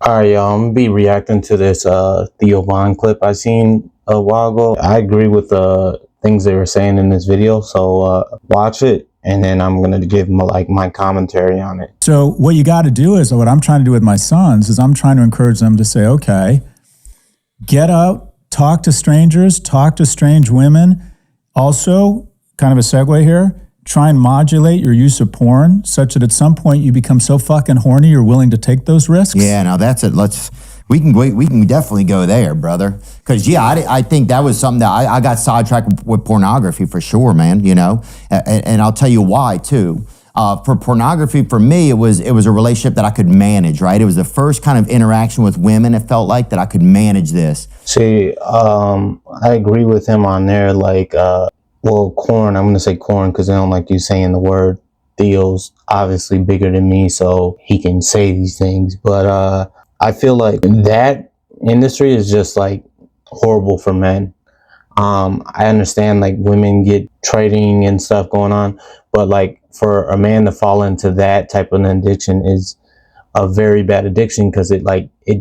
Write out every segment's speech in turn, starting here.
All right, y'all. I'm gonna be reacting to this Theo Von clip I seen a while ago. I agree with the things they were saying in this video, so watch it, and then I'm gonna give my commentary on it. So what you got to do is, what I'm trying to do with my sons is I'm trying to encourage them to say, okay, get out, talk to strangers, talk to strange women. Also, kind of a segue here, try and modulate your use of porn such that at some point you become so fucking horny you're willing to take those risks. Yeah, now that's it. We can definitely go there, brother. Because yeah, I think that was something that I got sidetracked with pornography for sure, man. You know, and I'll tell you why too. For pornography, for me, it was a relationship that I could manage. Right, it was the first kind of interaction with women. It felt like that I could manage this. See, I agree with him on there. Well, Corn, I'm going to say Corn because I don't like you saying the word. Theo's obviously bigger than me, so he can say these things. But I feel like that industry is just like horrible for men. I understand like women get trading and stuff going on, but like for a man to fall into that type of an addiction is a very bad addiction because it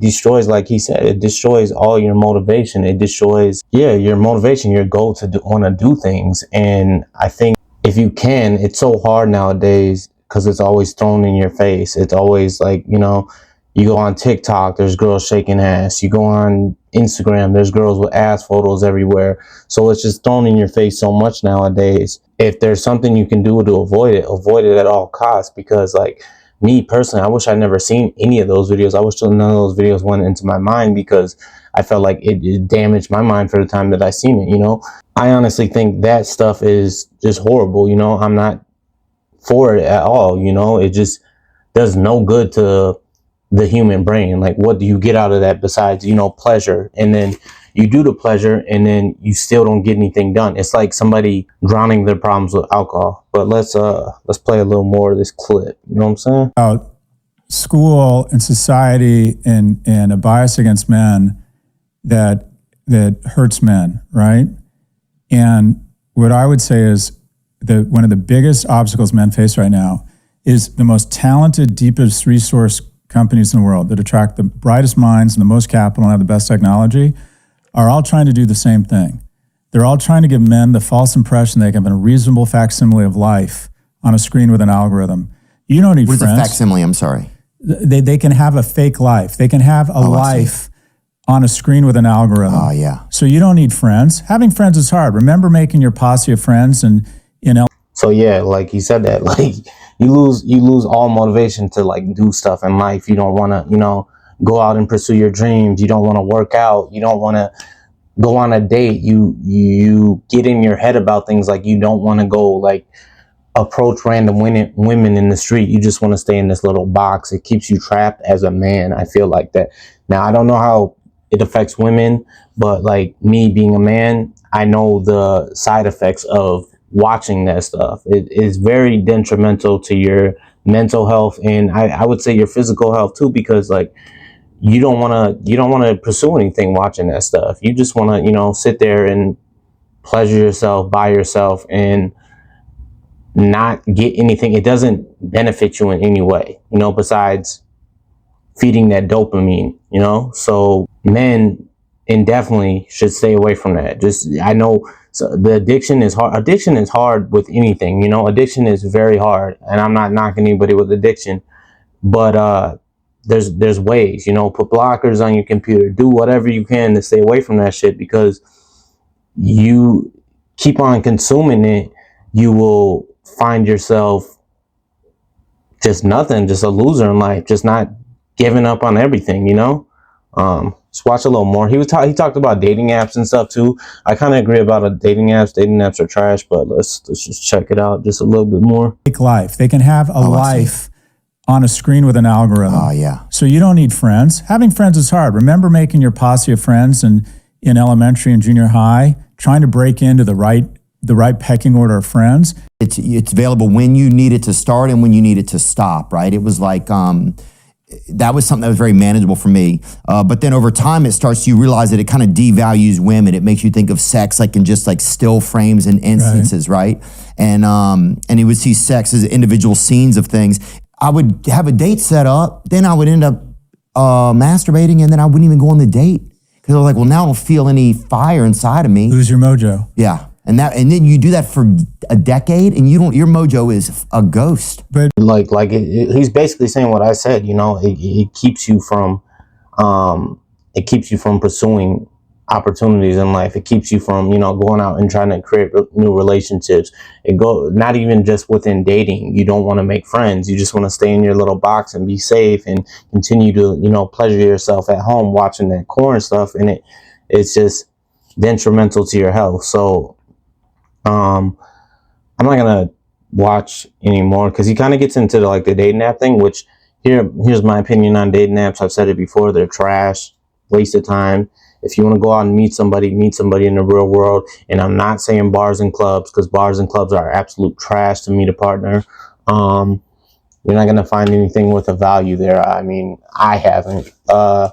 destroys, like he said, it destroys all your motivation. It destroys, your motivation, your goal to want to do things. And I think if you can, it's so hard nowadays because it's always thrown in your face. It's always like, you know, you go on TikTok, there's girls shaking ass. You go on Instagram, there's girls with ass photos everywhere. So it's just thrown in your face so much nowadays. If there's something you can do to avoid it at all costs, because like, me personally, I wish I'd never seen any of those videos. I wish none of those videos went into my mind because I felt like it damaged my mind for the time that I seen it, you know? I honestly think that stuff is just horrible, you know? I'm not for it at all, you know? It just does no good to the human brain. Like, what do you get out of that besides, you know, pleasure? And then you do the pleasure and then you still don't get anything done. It's like somebody drowning their problems with alcohol. But let's play a little more of this clip. You know what I'm saying? About school and society and a bias against men that hurts men, right? And what I would say is that one of the biggest obstacles men face right now is the most talented, deepest resource companies in the world that attract the brightest minds and the most capital and have the best technology are all trying to do the same thing. They're all trying to give men the false impression they can have a reasonable facsimile of life on a screen with an algorithm. You don't need friends. What's a facsimile? I'm sorry. They can have a fake life. They can have a life on a screen with an algorithm. Oh, yeah. So you don't need friends. Having friends is hard. Remember making your posse of friends and, you know. So yeah, like he said that, like you lose all motivation to like do stuff in life. You don't want to, you know, go out and pursue your dreams. You don't want to work out. You don't want to go on a date. You get in your head about things, like you don't want to go like approach random women in the street. You just want to stay in this little box. It keeps you trapped as a man. I feel like that. Now, I don't know how it affects women, but like me being a man, I know the side effects of watching that stuff. It is very detrimental to your mental health, and I would say your physical health too, because like you don't want to pursue anything watching that stuff. You just want to, you know, sit there and pleasure yourself by yourself and not get anything. It doesn't benefit you in any way, you know, besides feeding that dopamine, you know. So men indefinitely should stay away from that. I know, so the addiction is hard. Addiction is hard with anything, you know. Addiction is very hard, and I'm not knocking anybody with addiction, but there's ways, you know. Put blockers on your computer, do whatever you can to stay away from that shit, because you keep on consuming it, you will find yourself just nothing, just a loser in life, just not giving up on everything, you know. Just watch a little more. He talked about dating apps and stuff too. I kind of agree about dating apps. Dating apps are trash, but let's just check it out just a little bit more. Fake life. They can have a life on a screen with an algorithm. Oh, yeah. So you don't need friends. Having friends is hard. Remember making your posse of friends in elementary and junior high, trying to break into the right pecking order of friends. It's available when you need it to start and when you need it to stop, right? It was like, that was something that was very manageable for me. But then over time, you realize that it kind of devalues women. It makes you think of sex like in just like still frames and instances, right? And he would see sex as individual scenes of things. I would have a date set up, then I would end up masturbating, and then I wouldn't even go on the date because I was like, well, now I don't feel any fire inside of me. Lose your mojo. Yeah, and then you do that for a decade, and your mojo is a ghost. But he's basically saying what I said. You know, it keeps you from pursuing opportunities in life. It keeps you from, you know, going out and trying to create new relationships. Not even just within dating. You don't want to make friends. You just want to stay in your little box and be safe and continue to, you know, pleasure yourself at home watching that porn stuff, and it's just detrimental to your health. So I'm not gonna watch anymore because he kind of gets into like the dating app thing, which here's my opinion on dating apps. I've said it before, they're trash, waste of time. If you want to go out and meet somebody in the real world. And I'm not saying bars and clubs, because bars and clubs are absolute trash to meet a partner. You're not going to find anything with a value there. I mean, I haven't. But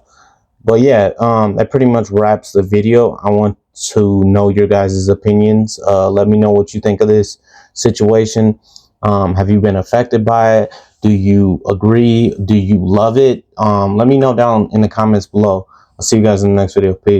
yeah, that pretty much wraps the video. I want to know your guys' opinions. Let me know what you think of this situation. Have you been affected by it? Do you agree? Do you love it? Let me know down in the comments below. I'll see you guys in the next video. Peace.